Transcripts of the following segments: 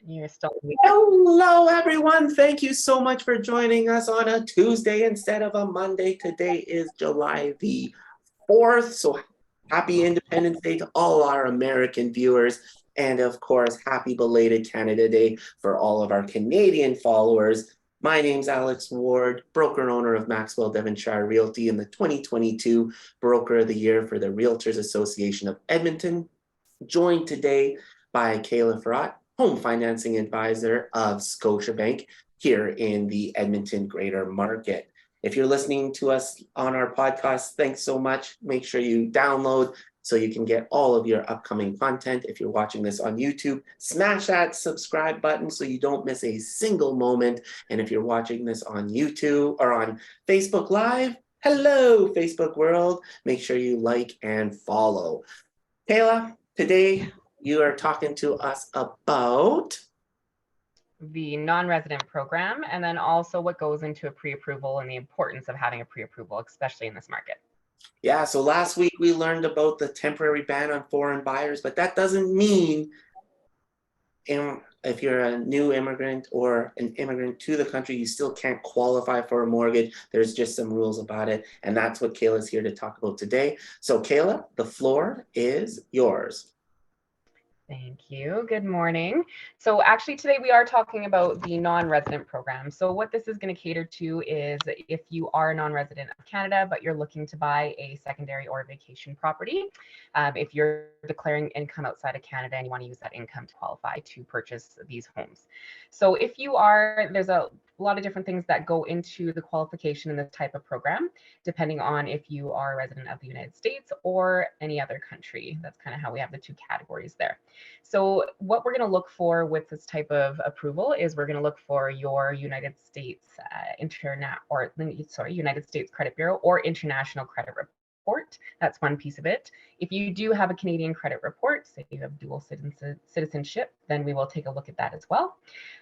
You're still Hello, everyone. Thank you so much for joining us on a Tuesday instead of a Monday. Today is July the 4th. So happy Independence Day to all our American viewers. And of course, happy belated Canada Day for all of our Canadian followers. My name's Alex Ward, broker and owner of Maxwell Devonshire Realty and the 2022 Broker of the Year for the Realtors Association of Edmonton. Joined today by Kayla Frerot, home financing advisor of Scotia Bank here in the Edmonton greater market. If you're listening to us on our podcast, thanks so much. Make sure you download so you can get all of your upcoming content. If you're watching this on YouTube, smash that subscribe button so you don't miss a single moment. And if you're watching this on YouTube or on Facebook Live, hello, Facebook world. Make sure you like and follow. Kayla, today you are talking to us about the non-resident program, and then also what goes into a pre-approval and the importance of having a pre-approval, especially in this market. Yeah, so last week we learned about the temporary ban on foreign buyers, but that doesn't mean if you're a new immigrant or an immigrant to the country, you still can't qualify for a mortgage. There's just some rules about it, and that's what Kayla's here to talk about today. So Kayla, the floor is yours. Thank you. Good morning. So actually today we are talking about the non-resident program. So what this is going to cater to is if you are a non-resident of Canada, but you're looking to buy a secondary or vacation property, if you're declaring income outside of Canada and you want to use that income to qualify to purchase these homes. So if you are, there's a lot of different things that go into the qualification in this type of program, depending on if you are a resident of the United States or any other country. That's kind of how we have the two categories there. So what we're going to look for with this type of approval is we're going to look for your United States United States Credit Bureau or International Credit Report. That's one piece of it. If you do have a Canadian credit report, say you have dual citizenship, then we will take a look at that as well.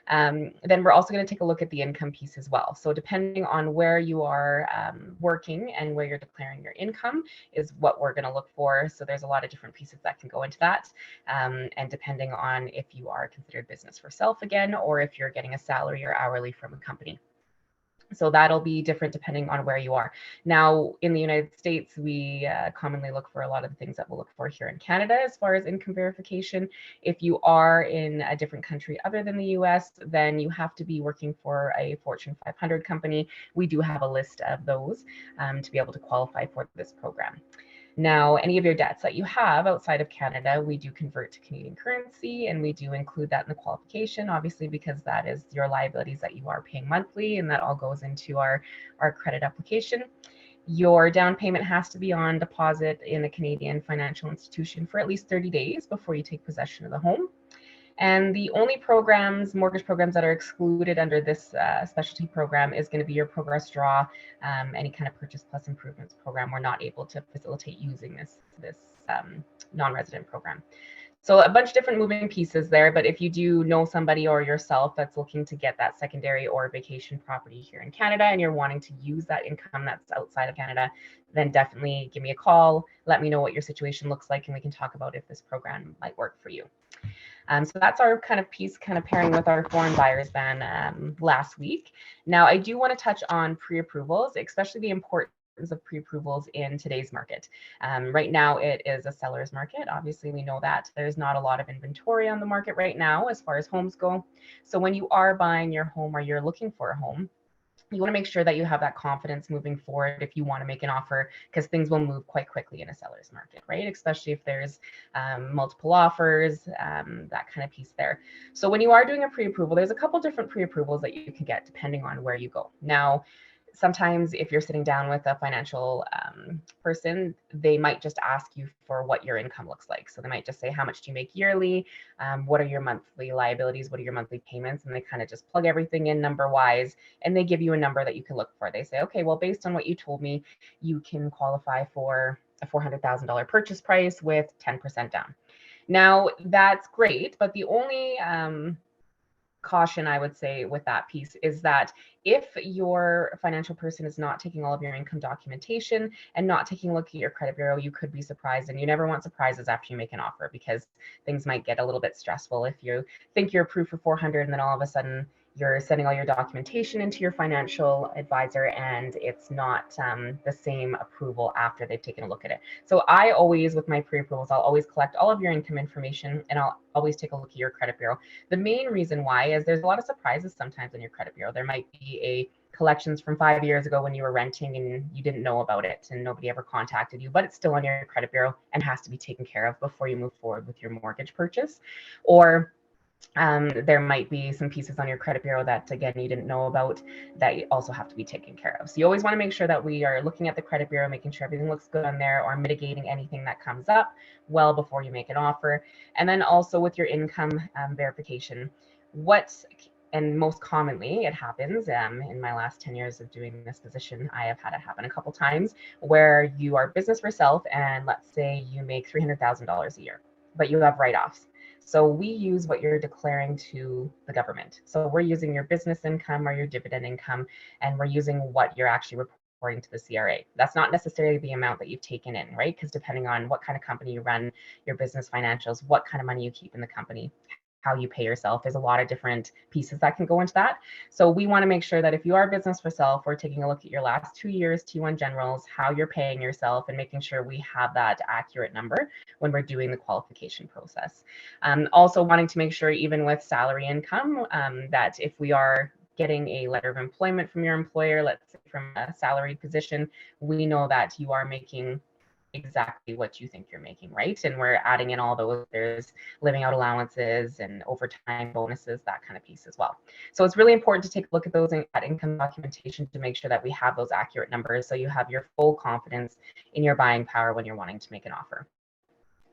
Then we're also going to take a look at the income piece as well. So depending on where you are working and where you're declaring your income is what we're going to look for. So there's a lot of different pieces that can go into that. And depending on if you are considered business for self again, or if you're getting a salary or hourly from a company. So that'll be different depending on where you are. Now, in the United States, we commonly look for a lot of the things that we'll look for here in Canada as far as income verification. If you are in a different country other than the US, then you have to be working for a Fortune 500 company. We do have a list of those to be able to qualify for this program. Now, any of your debts that you have outside of Canada, we do convert to Canadian currency, and we do include that in the qualification, obviously, because that is your liabilities that you are paying monthly, and that all goes into our credit application. Your down payment has to be on deposit in a Canadian financial institution for at least 30 days before you take possession of the home. And the only mortgage programs that are excluded under this specialty program is going to be your progress draw, any kind of purchase plus improvements program. We're not able to facilitate using this non-resident program. So a bunch of different moving pieces there, but if you do know somebody or yourself that's looking to get that secondary or vacation property here in Canada and you're wanting to use that income that's outside of Canada, then definitely give me a call. Let me know what your situation looks like and we can talk about if this program might work for you. So that's our kind of piece, kind of pairing with our foreign buyers ban last week. Now, I do want to touch on pre-approvals, especially the importance of pre-approvals in today's market. Right now, it is a seller's market. Obviously, we know that there's not a lot of inventory on the market right now as far as homes go. So when you are buying your home or you're looking for a home, you want to make sure that you have that confidence moving forward if you want to make an offer, because things will move quite quickly in a seller's market, right? Especially if there's multiple offers, that kind of piece there. So when you are doing a pre-approval, there's a couple different pre-approvals that you can get depending on where you go. Now, sometimes if you're sitting down with a financial person, they might just ask you for what your income looks like. So they might just say, how much do you make yearly? What are your monthly liabilities? What are your monthly payments? And they kind of just plug everything in number wise, and they give you a number that you can look for. They say, okay, well, based on what you told me, you can qualify for a $400,000 purchase price with 10% down. Now, that's great, but the only caution I would say with that piece is that if your financial person is not taking all of your income documentation and not taking a look at your credit bureau, you could be surprised. And you never want surprises after you make an offer, because things might get a little bit stressful if you think you're approved for 400 and then all of a sudden you're sending all your documentation into your financial advisor and it's not the same approval after they've taken a look at it. So I always, with my pre-approvals, I'll always collect all of your income information and I'll always take a look at your credit bureau. The main reason why is there's a lot of surprises sometimes in your credit bureau. There might be a collections from 5 years ago when you were renting and you didn't know about it and nobody ever contacted you, but it's still on your credit bureau and has to be taken care of before you move forward with your mortgage purchase. Or there might be some pieces on your credit bureau that, again, you didn't know about that you also have to be taken care of. So you always want to make sure that we are looking at the credit bureau, making sure everything looks good on there, or mitigating anything that comes up well before you make an offer. And then also with your income verification, and most commonly it happens in my last 10 years of doing this position, I have had it happen a couple times where you are business for self and let's say you make $300,000 a year, but you have write-offs. So we use what you're declaring to the government. So we're using your business income or your dividend income, and we're using what you're actually reporting to the CRA. That's not necessarily the amount that you've taken in, right? Because depending on what kind of company you run, your business financials, what kind of money you keep in the company, how you pay yourself. There's a lot of different pieces that can go into that. So we want to make sure that if you are business for self, we're taking a look at your last 2 years T1 generals, how you're paying yourself, and making sure we have that accurate number when we're doing the qualification process. Also wanting to make sure, even with salary income, that if we are getting a letter of employment from your employer, let's say from a salaried position, we know that you are making exactly what you think you're making, right? And we're adding in all those, there's living out allowances and overtime bonuses, that kind of piece as well. So it's really important to take a look at those that income documentation to make sure that we have those accurate numbers so you have your full confidence in your buying power when you're wanting to make an offer.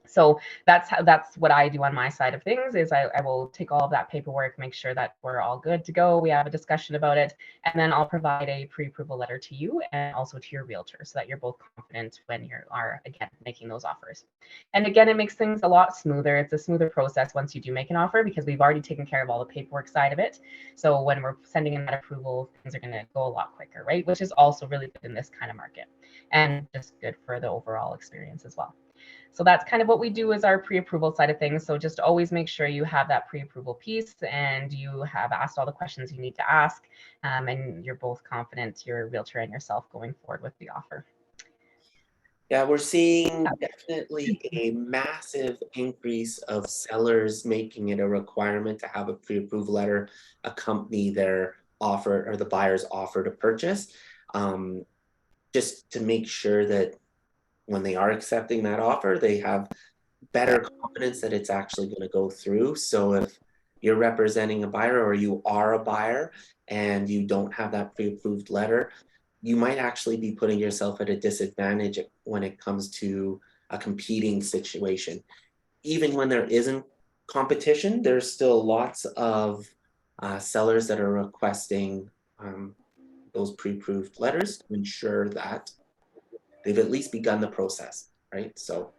So that's what I do on my side of things, is I will take all of that paperwork, make sure that we're all good to go. We have a discussion about it, and then I'll provide a pre-approval letter to you and also to your realtor so that you're both confident when you are, again, making those offers. And again, it makes things a lot smoother. It's a smoother process once you do make an offer because we've already taken care of all the paperwork side of it. So when we're sending in that approval, things are going to go a lot quicker, right? Which is also really good in this kind of market and just good for the overall experience as well. So that's kind of what we do as our pre-approval side of things. So just always make sure you have that pre-approval piece and you have asked all the questions you need to ask, and you're both confident, your realtor and yourself, going forward with the offer. Yeah, we're seeing definitely a massive increase of sellers making it a requirement to have a pre-approval letter accompany their offer or the buyer's offer to purchase, just to make sure that when they are accepting that offer, they have better confidence that it's actually going to go through. So if you're representing a buyer or you are a buyer and you don't have that pre-approved letter, you might actually be putting yourself at a disadvantage when it comes to a competing situation. Even when there isn't competition, there's still lots of sellers that are requesting those pre-approved letters to ensure that they've at least begun the process, right? So,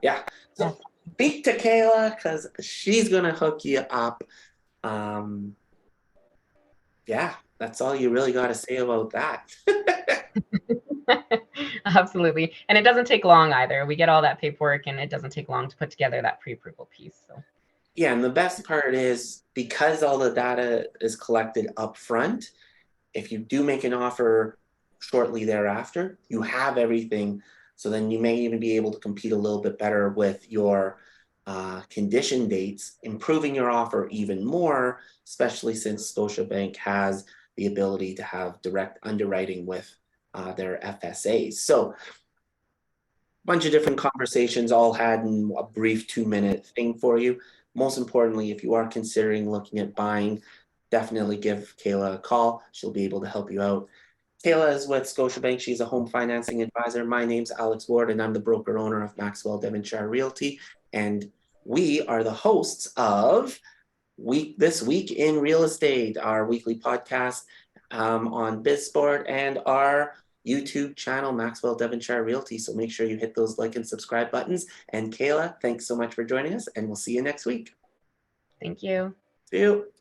yeah. So speak to Kayla because she's gonna hook you up. Yeah, that's all you really got to say about that. Absolutely. And it doesn't take long either. We get all that paperwork and it doesn't take long to put together that pre-approval piece. So Yeah, and the best part is because all the data is collected up front, if you do make an offer shortly thereafter, you have everything. So then you may even be able to compete a little bit better with your condition dates, improving your offer even more, especially since Scotia Bank has the ability to have direct underwriting with their FSAs. So bunch of different conversations all had in a brief 2-minute thing for you. Most importantly, if you are considering looking at buying, definitely give Kayla a call. She'll be able to help you out. Kayla is with Scotiabank. She's a home financing advisor. My name's Alex Ward, and I'm the broker owner of Maxwell Devonshire Realty. And we are the hosts of This Week in Real Estate, our weekly podcast on BizSport, and our YouTube channel, Maxwell Devonshire Realty. So make sure you hit those like and subscribe buttons. And Kayla, thanks so much for joining us, and we'll see you next week. thank you. See you.